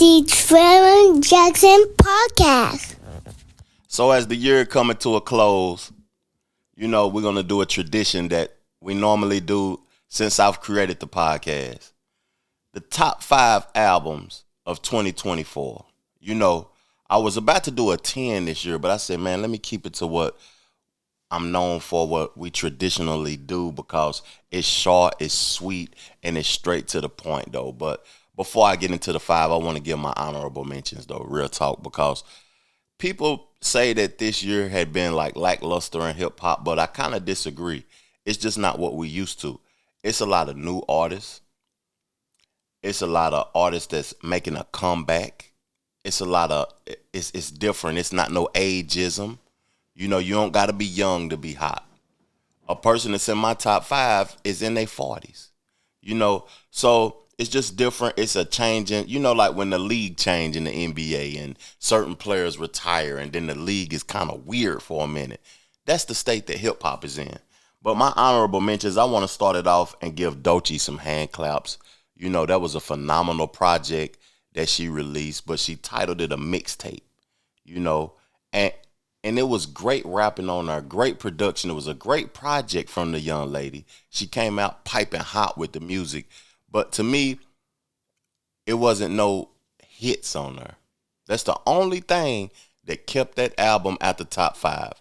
the Trevor Jackson Podcast. So as the year coming to a close, we're going to do a tradition that we normally do since I've created the podcast. The top 5 albums of 2024. I was about to do a 10 this year, but I said, man, let me keep it to what I'm known for, what we traditionally do, because it's short, it's sweet, and it's straight to the point, though. But before I get into the 5, I want to give my honorable mentions, though, real talk, because people say that this year had been like lackluster in hip hop, but I kind of disagree. It's just not what we used to. It's a lot of new artists. It's a lot of artists that's making a comeback. It's different. It's not no ageism. You don't got to be young to be hot. A person that's in my top 5 is in their 40s. So it's just different. It's a changing, like when the league changed in the NBA and certain players retire and then the league is kind of weird for a minute. That's the state that hip hop is in. But my honorable mentions, I want to start it off and give Doechii some hand claps. That was a phenomenal project that she released, but she titled it a mixtape, and it was great rapping on her, great production. It was a great project from the young lady. She came out piping hot with the music. But to me, it wasn't no hits on her. That's the only thing that kept that album at the top 5.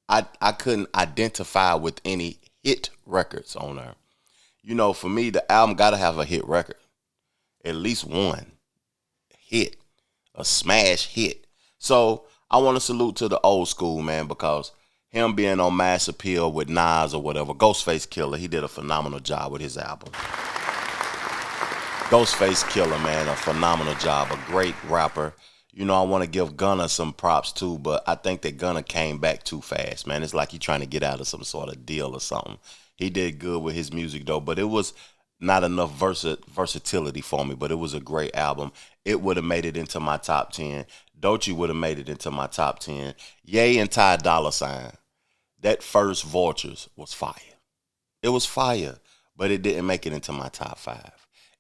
I couldn't identify with any hit records on her. For me, the album got to have a hit record. At least one hit, a smash hit. So I want to salute to the old school, man, because him being on Mass Appeal with Nas or whatever, Ghostface Killer, he did a phenomenal job with his album. Ghostface Killer, man, a phenomenal job, a great rapper. I want to give Gunna some props too, but I think that Gunna came back too fast, man. It's like he's trying to get out of some sort of deal or something. He did good with his music, though, but it was not enough versatility for me, but it was a great album. It would have made it into my top 10. Doechii would have made it into my top 10. Ye and Ty Dolla $ign. That first Vultures was fire. It was fire, but it didn't make it into my top 5.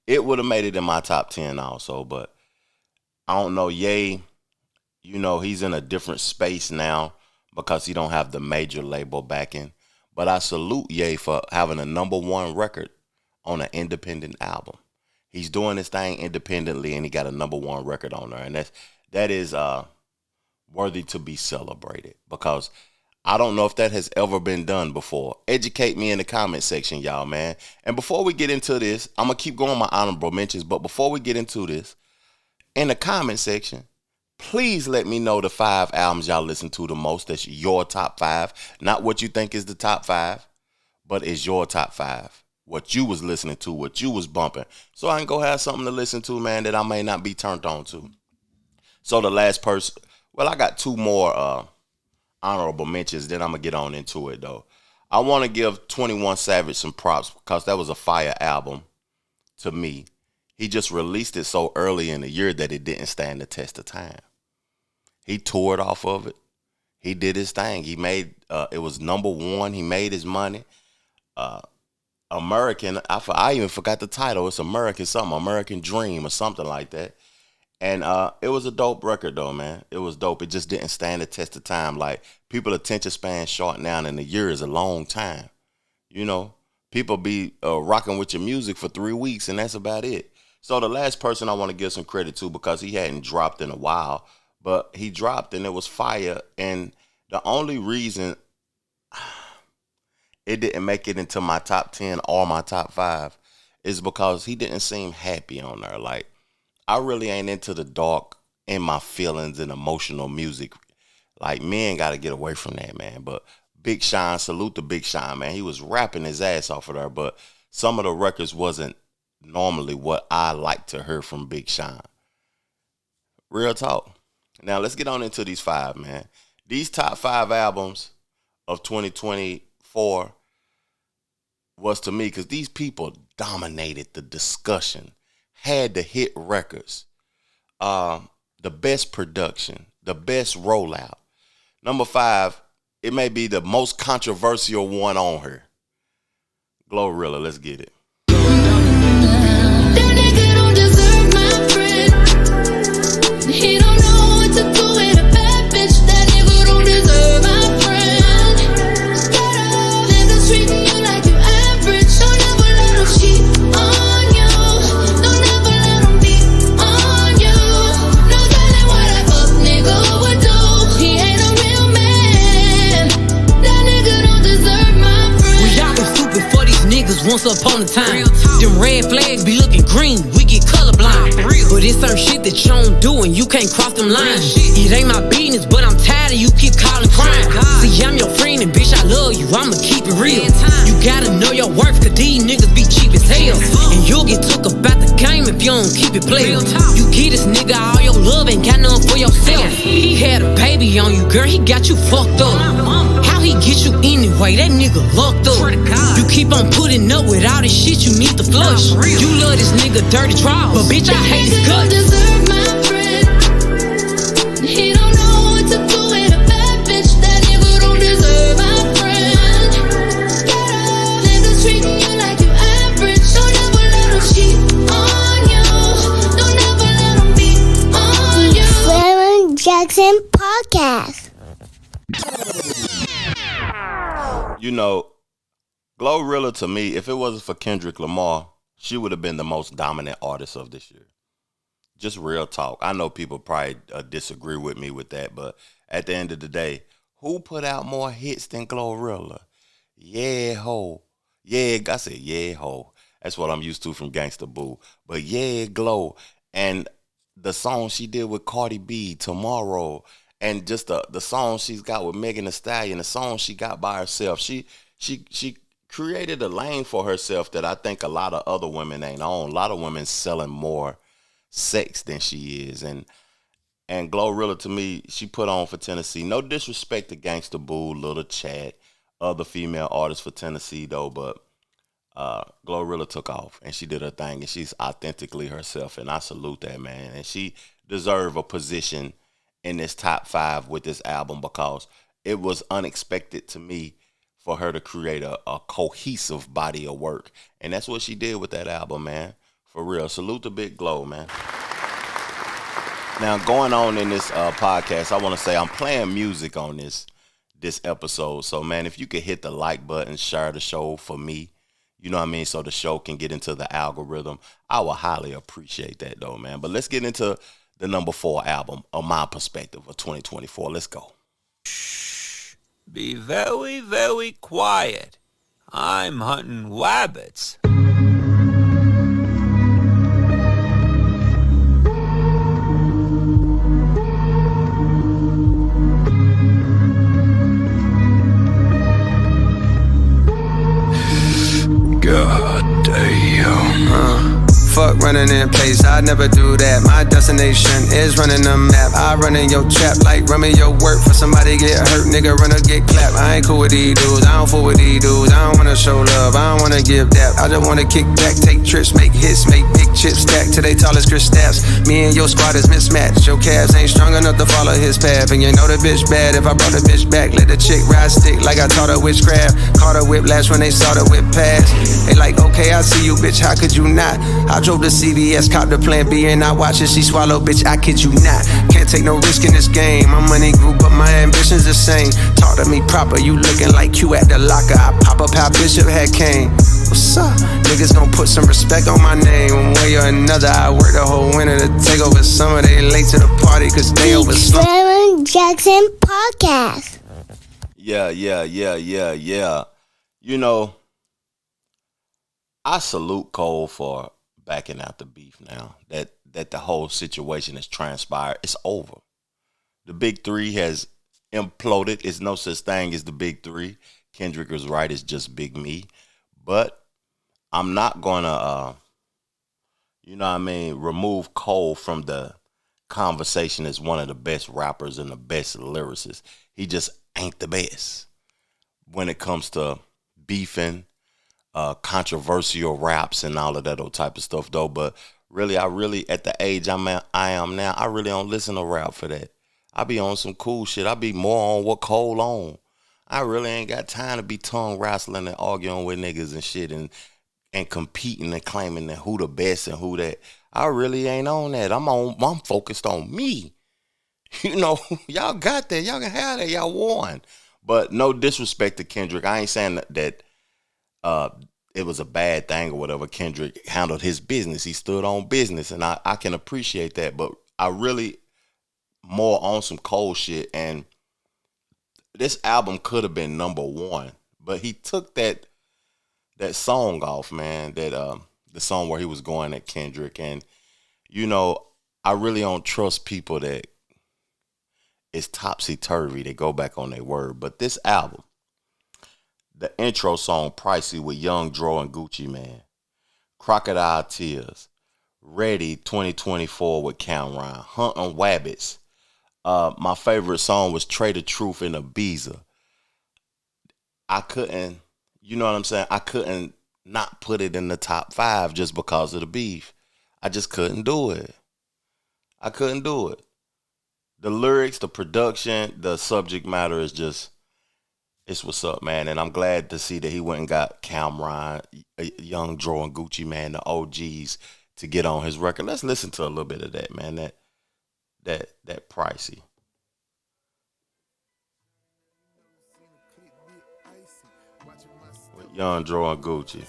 It would have made it in my top 10 also, but I don't know. Ye, he's in a different space now because he don't have the major label backing. But I salute Ye for having a number 1 record on an independent album. He's doing his thing independently, and he got a number 1 record on there, and that is worthy to be celebrated, because I don't know if that has ever been done before. Educate me in the comment section, y'all, man. And before we get into this, I'm going to keep going my honorable mentions, but before we get into this, in the comment section, please let me know the 5 albums y'all listen to the most. That's your top 5. Not what you think is the top 5, but it's your top 5. What you was listening to, what you was bumping. So I can go have something to listen to, man, that I may not be turned on to. So the last person, well, I got 2 more honorable mentions, then I'm going to get on into it, though. I want to give 21 Savage some props because that was a fire album to me. He just released it so early in the year that it didn't stand the test of time. He toured off of it. He did his thing. He made, it was number 1. He made his money. American, I even forgot the title. It's American Dream or something like that. And it was a dope record, though, man. It was dope. It just didn't stand the test of time. Like, people attention span short now, and a year is a long time. People be rocking with your music for 3 weeks, and that's about it. So the last person I want to give some credit to, because he hadn't dropped in a while, but he dropped and it was fire. And the only reason it didn't make it into my top 10 or my top 5 is because he didn't seem happy on there. Like, I really ain't into the dark in my feelings and emotional music. Like, men got to get away from that, man. But Big Sean, salute to Big Sean, man. He was rapping his ass off of there, but some of the records wasn't normally what I like to hear from Big Sean. Real talk. Now, let's get on into these 5, man. These top 5 albums of 2024 was to me, because these people dominated the discussion, had the hit records, the best production, the best rollout. Number 5, it may be the most controversial one on her. Glorilla, let's get it. That nigga don't deserve my friend. once upon a time. Them red flags be looking green, we get colorblind. But it's certain shit that you don't do and you can't cross them lines. It ain't my business, but I'm tired of you keep calling crime. See, I'm your friend and bitch, I love you, I'ma keep it real. You gotta know your worth, cause these niggas be cheap as hell. And you'll get took about the game if you don't keep it playing. You get this nigga all your love, ain't got none for yourself. He had a baby on you, girl, he got you fucked up. How he get you anyway, that nigga locked up. You keep on putting up with all this shit, you need to flush. You love this nigga dirty draws, but bitch, I hate his guts. Deserve my friend. He don't know what to do with a bad bitch. That nigga don't deserve my friend. Niggas treating you like you average. Don't ever let him cheat on you. Don't ever let him be on you. Flavor Jackson Podcast. You know, Glorilla, to me, if it wasn't for Kendrick Lamar, she would have been the most dominant artist of this year. Just real talk. I know people probably disagree with me with that, but at the end of the day, who put out more hits than Glorilla? Yeah, ho. Yeah, I said, yeah, ho. That's what I'm used to from Gangsta Boo. But yeah, Glow. And the song she did with Cardi B, Tomorrow, and just the song she's got with Megan Thee Stallion, the song she got by herself. She created a lane for herself that I think a lot of other women ain't on. A lot of women selling more sex than she is. And Glorilla, to me, she put on for Tennessee. No disrespect to Gangsta Boo, Little Chat, other female artists for Tennessee, though, but Glorilla took off and she did her thing and she's authentically herself. And I salute that, man. And she deserved a position in this top 5 with this album because it was unexpected to me for her to create a cohesive body of work. And that's what she did with that album, man. For real. Salute to Big Glow, man. Now, going on in this podcast, I want to say I'm playing music on this episode. So, man, if you could hit the like button, share the show for me, you know what I mean, so the show can get into the algorithm, I would highly appreciate that, though, man. But let's get into the number 4 album of my perspective of 2024. Let's go. Be very, very quiet. I'm hunting rabbits. God damn. Fuck running in place, I never do that. My destination is running the map. I run in your trap like running your work. For somebody get hurt, nigga, run or get clapped. I ain't cool with these dudes, I don't fool with these dudes. I don't wanna show love, I don't wanna give that. I just wanna kick back, take trips, make hits, make big chips stack to they tallest Chris Stabs. Me and your squad is mismatched. Your calves ain't strong enough to follow his path. And you know the bitch bad if I brought the bitch back. Let the chick ride stick like I taught her witchcraft. Caught her whiplash when they saw the whip pass. They like, okay, I see you, bitch, how could you not? I drove to CVS, cop the plan B, and I watch it, she swallow, bitch, I kid you not. Can't take no risk in this game. My money grew, but my ambition's the same. Talk to me proper, you looking like Q at the locker. I pop up how Bishop had came. What's up? Niggas gon' put some respect on my name. One way or another, I work the whole winter to take over summer. They late to the party, cause they over Flavor Jackson Podcast. Yeah. You know, I salute Cole for backing out the beef now. That the whole situation has transpired. It's over. The big 3 has imploded. It's no such thing as the big 3. Kendrick was right. It's just Big Me. But I'm not gonna, remove Cole from the conversation as one of the best rappers and the best lyricists. He just ain't the best when it comes to beefing, controversial raps and all of that old type of stuff, though. But really, at the age I am now, I really don't listen to rap for that. I be on some cool shit. I be more on what Cole on. I really ain't got time to be tongue wrestling and arguing with niggas and shit and competing and claiming that who the best and who that. I really ain't on that. I'm focused on me. You know, y'all got that. Y'all can have that. Y'all won. But no disrespect to Kendrick. I ain't saying that it was a bad thing or whatever. Kendrick handled his business. He stood on business, and I can appreciate that. But I really more on some cold shit, and this album could have been number 1, but he took that that song off, man. That the song where he was going at Kendrick, and you know, I really don't trust people that it's topsy turvy. They go back on their word. But this album, the intro song "Pricey" with Young Dro and Gucci Man, Crocodile Tears, Ready 2024 with Cameron, Hunting Wabbits. My favorite song was Trade the Truth in Ibiza. I couldn't, you know what I'm saying? I couldn't not put it in the top 5 just because of the beef. I just couldn't do it. I couldn't do it. The lyrics, the production, the subject matter is just, it's what's up, man. And I'm glad to see that he went and got Cameron, Young Dro, and Gucci Man, the OGs, to get on his record. Let's listen to a little bit of that, man. That Pricey. With Young Dro and Gucci.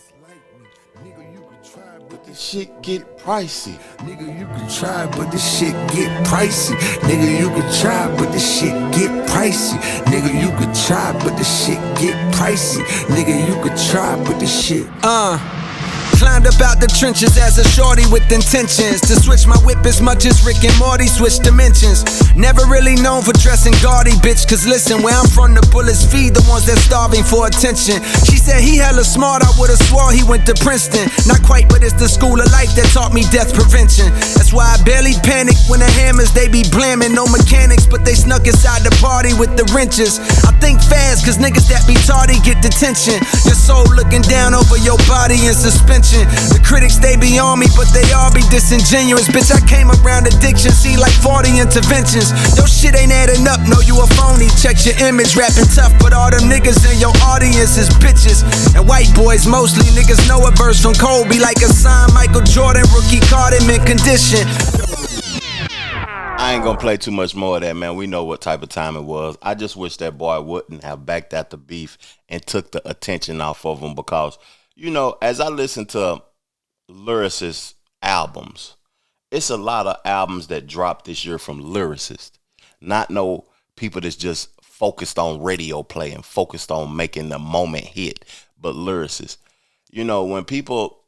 But this shit get pricey. Nigga, you can try, but this shit get pricey. Nigga, you can try, but this shit get pricey. Nigga, you can try, but this shit get pricey. Nigga, you can try, but this shit. Climbed up out the trenches as a shorty with intentions to switch my whip as much as Rick and Morty switch dimensions. Never really known for dressing gaudy, bitch, cause listen, where I'm from the bullets feed the ones that's starving for attention. She said he hella smart, I would've swore he went to Princeton. Not quite, but it's the school of life that taught me death prevention. That's why I barely panic when the hammers they be blamming. No mechanics, but they snuck inside the party with the wrenches. I think fast, cause niggas that be tardy get detention. Your soul looking down over your body in suspension. The critics, they be on me, but they all be disingenuous. Bitch, I came around addiction, see like 40 interventions. Your shit ain't adding up, no, you a phony. Check your image, rapping tough, but all them niggas in your audience is bitches. And white boys mostly, niggas know a verse from Kobe like a signed Michael Jordan, rookie card in mint condition. I ain't gonna play too much more of that, man. We know what type of time it was. I just wish that boy wouldn't have backed out the beef and took the attention off of him, because you know, as I listen to lyricists' albums, it's a lot of albums that dropped this year from lyricists. Not no people that's just focused on radio play and focused on making the moment hit, but lyricists. You know, when people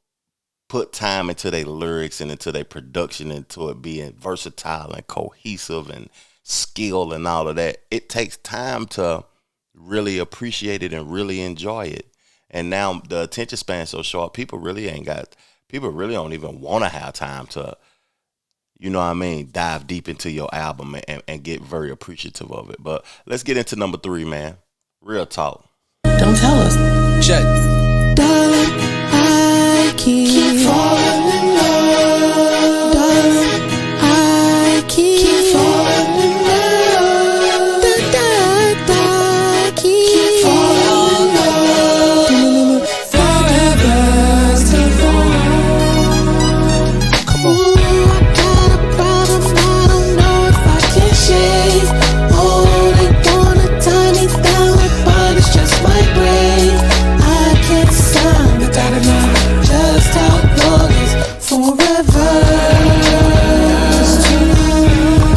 put time into their lyrics and into their production, into it being versatile and cohesive and skill and all of that, it takes time to really appreciate it and really enjoy it. And now the attention span is so short, people really don't even want to have time to, you know what I mean, dive deep into your album and get very appreciative of it. But let's get into number 3, man. Real talk. Don't tell us. Check. Darling, I keep falling in love. Darling, I keep falling in love. I keep falling in love. Forever's too long. Come on. Ooh, I got a problem, I don't know if I can shake. Oh, they wanna tie me down, but it's just my brain. I can't sound, I gotta know just how long is forever. It's too long.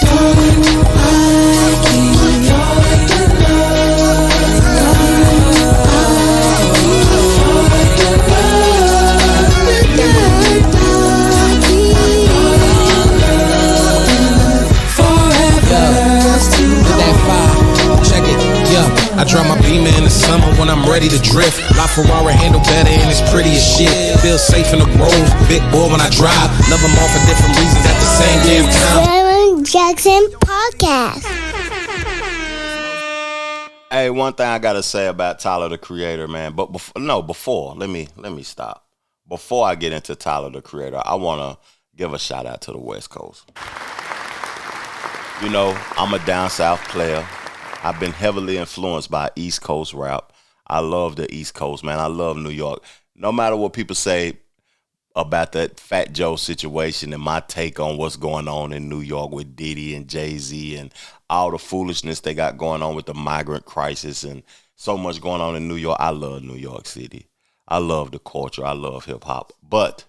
Darling, I keep falling in love. Darling, I keep falling in love. Check it, yeah. I drive my Beamer in the summer when I'm ready to drift. La Ferrari handle better and it's pretty as shit. Feel safe in the road, big boy when I drive. Love them all for different reasons at the same damn time. Aaron Jackson Podcast. Hey, one thing I gotta say about Tyler the Creator, man. But before let me stop. Before I get into Tyler the Creator, I wanna give a shout out to the West Coast. You know, I'm a down south player. I've been heavily influenced by East Coast rap. I love the East Coast, man. I love New York. No matter what people say about that Fat Joe situation and my take on what's going on in New York with Diddy and Jay-Z and all the foolishness they got going on with the migrant crisis and so much going on in New York, I love New York City. I love the culture. I love hip-hop. But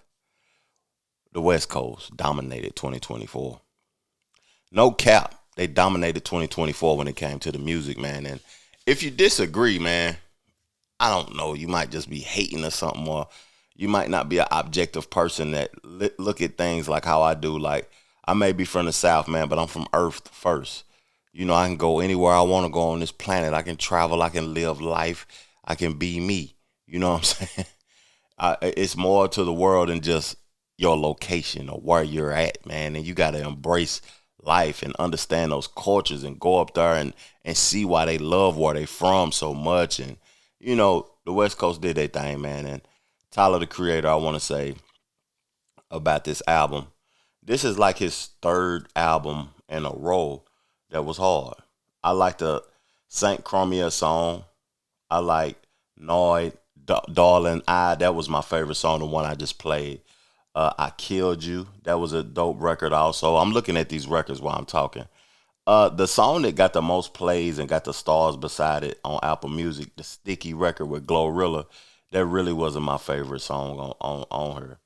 the West Coast dominated 2024. No cap. They dominated 2024 when it came to the music, man. And if you disagree, man, I don't know, you might just be hating or something, or you might not be an objective person that look at things like how I do. Like, I may be from the South, man, but I'm from Earth first. You know, I can go anywhere I want to go on this planet. I can travel. I can live life. I can be me. You know what I'm saying? It's more to the world than just your location or where you're at, man. And you got to embrace life and understand those cultures and go up there and see why they love where they from so much. And, you know, the West Coast did their thing, man. And Tyler, the Creator, I want to say about this album. This is like his third album in a row that was hard. I like the Saint Chromia song. I like Noid, Darling I. That was my favorite song, the one I just played. I Killed You. That was a dope record also. I'm looking at these records while I'm talking. The song that got the most plays and got the stars beside it on Apple Music, the Sticky record with Glorilla, that really wasn't my favorite song on her.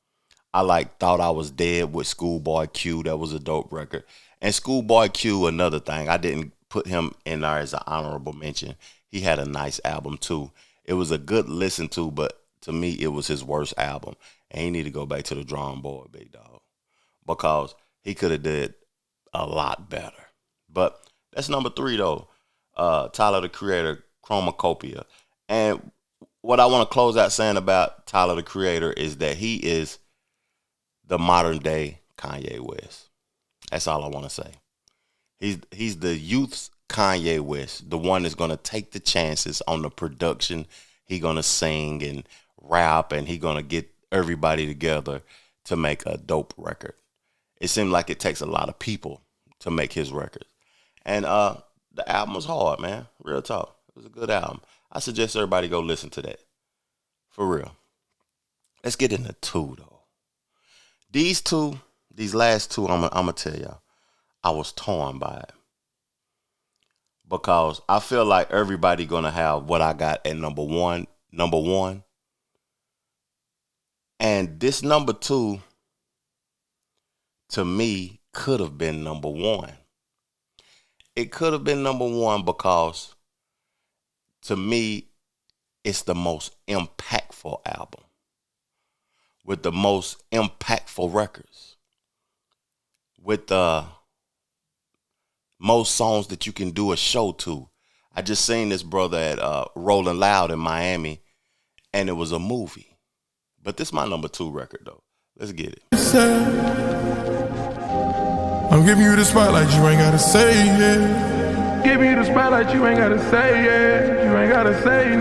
I like Thought I Was Dead with Schoolboy Q. That was a dope record. And Schoolboy Q, another thing, I didn't put him in there as an honorable mention. He had a nice album too. It was a good listen to, but to me, it was his worst album. And he need to go back to the drawing board, big dog, because he could have did a lot better. But that's number 3, though. Tyler, the Creator, Chromacopia. And what I want to close out saying about Tyler, the Creator, is that he is the modern day Kanye West. That's all I want to say. He's the youth's Kanye West, the one that's going to take the chances on the production. He going to sing and rap, and he going to get everybody together to make a dope record. It seemed like it takes a lot of people to make his records. And the album was hard, man. Real talk. It was a good album. I suggest everybody go listen to that. For real. Let's get into 2, though. These last 2, I'm going to tell y'all, I was torn by it. Because I feel like everybody going to have what I got at number one. And this number 2, to me, could have been number 1. It could have been number 1 because, to me, it's the most impactful album with the most impactful records, with the most songs that you can do a show to. I just seen this brother at Rolling Loud in Miami, and it was a movie. But this is my number 2 record, though. Let's get it. I'm giving you the spotlight, you ain't gotta say it. Giving you the spotlight, you ain't gotta say it. You ain't gotta say it.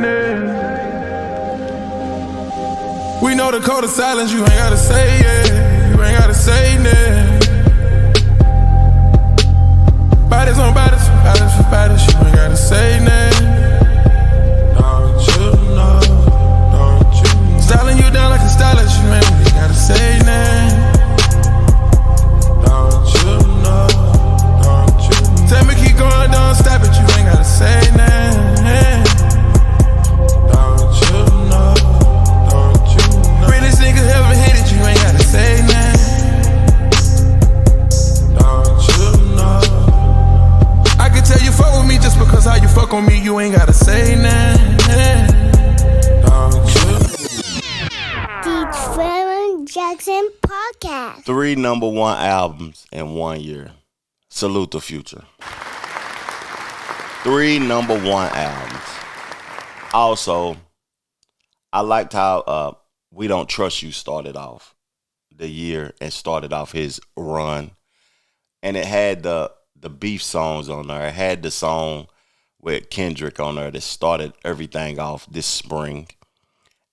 We know the code of silence, you ain't gotta say it. You ain't gotta say it. Bodies on bodies, bodies for bodies, you ain't gotta say it. Don't you know, don't you know. Styling you down like a stylist, you ain't really gotta say it. Tell me keep going, don't stop it, you ain't gotta say nothing. Don't you know, don't you know. Realest nigga ever hit it, you ain't gotta say nothing. Don't you know. I can tell you fuck with me just because how you fuck on me, you ain't gotta say nothing. Don't you. The Trevor Jackson Podcast. 3 number 1 albums in 1 year. Salute the Future. 3 number 1 albums. Also, I liked how We Don't Trust You started off the year and started off his run. And it had the beef songs on there. It had the song with Kendrick on there that started everything off this spring.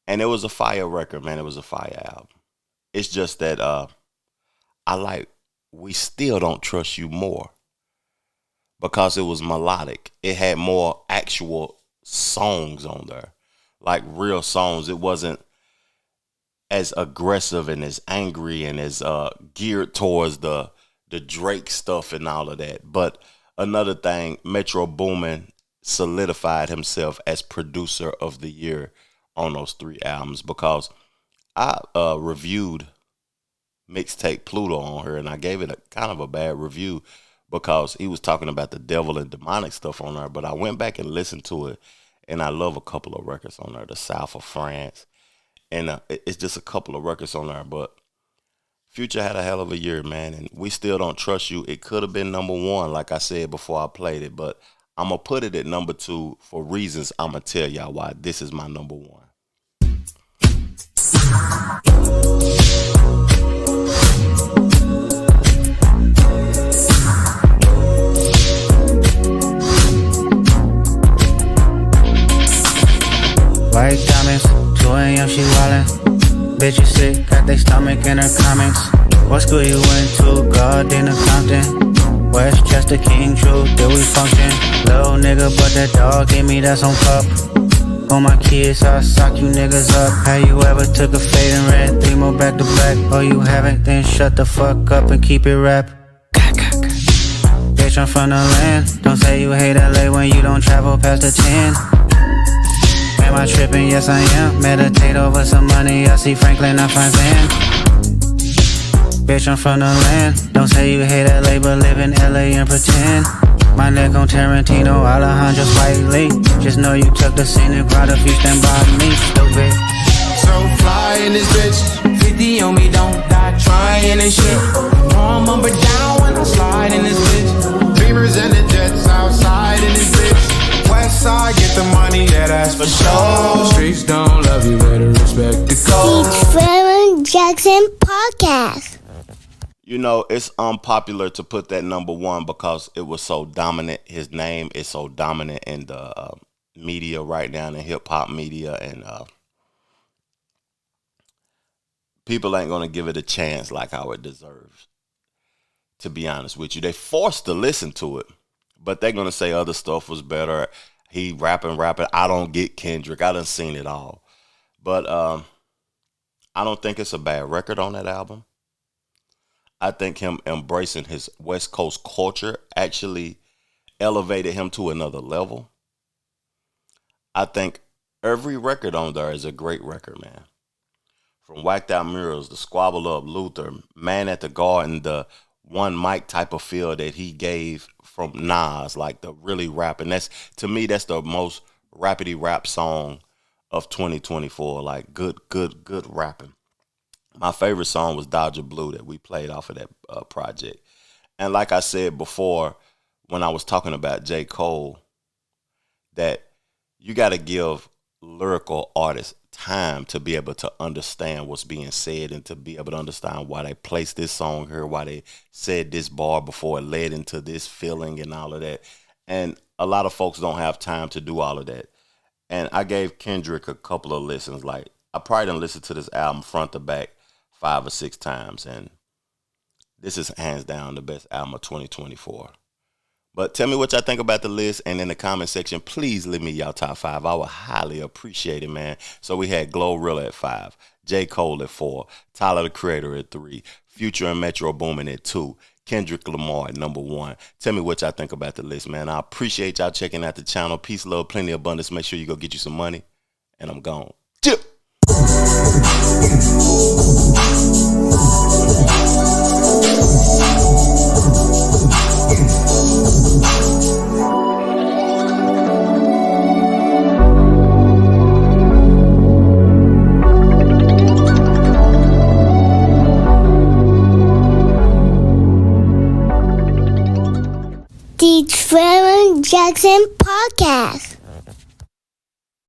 And it was a fire record, man. It was a fire album. It's just that I like We Still Don't Trust You more because it was melodic. It had more actual songs on there, like real songs. It wasn't as aggressive and as angry and as geared towards the Drake stuff and all of that. But another thing, Metro Boomin solidified himself as producer of the year on those 3 albums because I reviewed Mixtape Pluto on her, and I gave it a kind of a bad review because he was talking about the devil and demonic stuff on her. But I went back and listened to it, and I love a couple of records on there, The South of France, and it's just a couple of records on there. But Future had a hell of a year, man, and We Still Don't Trust You. It could have been number one, like I said before I played it, but I'm going to put it at number 2 for reasons I'm going to tell y'all why this is my number 1. White diamonds, 2 a.m. she wildin'. Bitch, you sick, got they stomach in her comments. What school you went to? Gardena Compton. Westchester, King True, till we function. Little nigga, but that dog gave me that some pup. On my kids, I sock you niggas up. Have you ever took a fade and ran 3 more back to back? Oh, you haven't? Then shut the fuck up and keep it rap. Bitch, I'm from the land. Don't say you hate LA when you don't travel past the 10. Am I tripping? Yes, I am. Meditate over some money. I see Franklin, I find Van. Bitch, I'm from the land. Don't say you hate LA, but live in LA and pretend. My neck on Tarantino, Alejandro Spike Lee. Just know you took the scenic route if you stand by me, stupid. So fly in this bitch. 50 on me, don't die trying and shit. Arm up and down when I slide in this bitch. Beamers and the jets outside in this bitch. West side, get the money, yeah, that's for sure. Streets don't love you, better respect the code. Beach Jackson Podcast. You know, it's unpopular to put that number 1 because it was so dominant. His name is so dominant in the media right now, in the hip-hop media, and people ain't going to give it a chance like how it deserves, to be honest with you. They forced to listen to it, but they're going to say other stuff was better. He rapping. I don't get Kendrick. I done seen it all. But I don't think it's a bad record on that album. I think him embracing his West Coast culture actually elevated him to another level. I think every record on there is a great record, man. From Whacked Out Murals, the Squabble Up, Luther, Man at the Garden, the one mic type of feel that he gave from Nas, like the really rapping. That's, to me, that's the most rapidy rap song of 2024. Like good rapping. My favorite song was Dodger Blue that we played off of that project. And like I said before, when I was talking about J. Cole, that you got to give lyrical artists time to be able to understand what's being said and to be able to understand why they placed this song here, why they said this bar before it led into this feeling and all of that. And a lot of folks don't have time to do all of that. And I gave Kendrick a couple of listens. Like, I probably done listened to this album front to back 5 or 6 times, and this is hands down the best album of 2024. But tell me what y'all think about the list, and in the comment section, please leave me y'all top 5. I would highly appreciate it, man. So we had Glorilla at 5, J. Cole at 4, Tyler the Creator at 3, Future and Metro Boomin at 2, Kendrick Lamar at number 1. Tell me what y'all think about the list, man. I appreciate y'all checking out the channel. Peace, love, plenty of abundance. Make sure you go get you some money, and I'm gone. Chip. Doechii and Jackson Podcast.